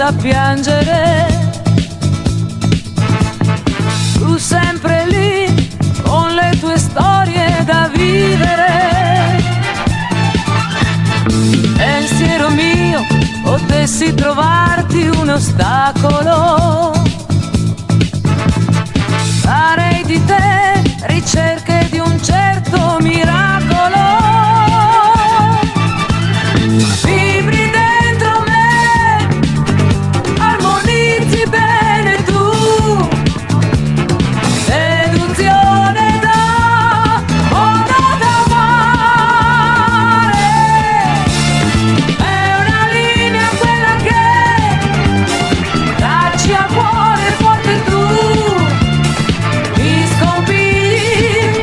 da piangere. Tu sempre lì con le tue storie da vivere. Pensiero mio, potessi trovarti un ostacolo, farei di te ricerche di un certo miracolo. Vibri dentro me, armonizzi bene tu, seduzione da moda da mare. È una linea quella che tracci a cuore forte tu, mi scompigli,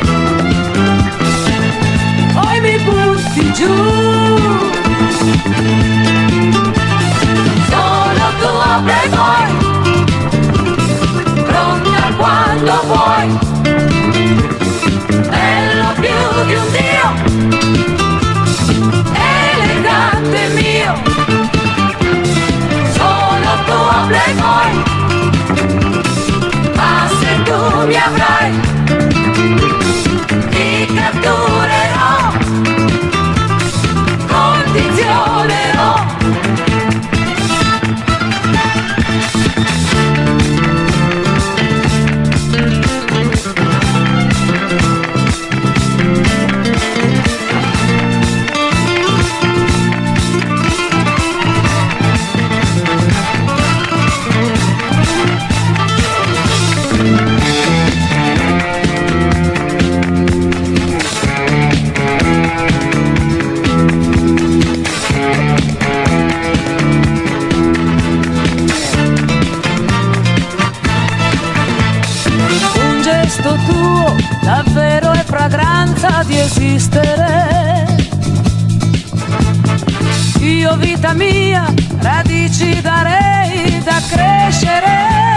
poi mi butti giù. Sono tua playboy, pronta quando vuoi, bello più di un dio, elegante mio. Sono tua playboy, ma se tu mi avrai, ti catturerò, condizionerò. Un gesto tuo davvero è fragranza di esistere. Io vita mia, radici darei da crescere.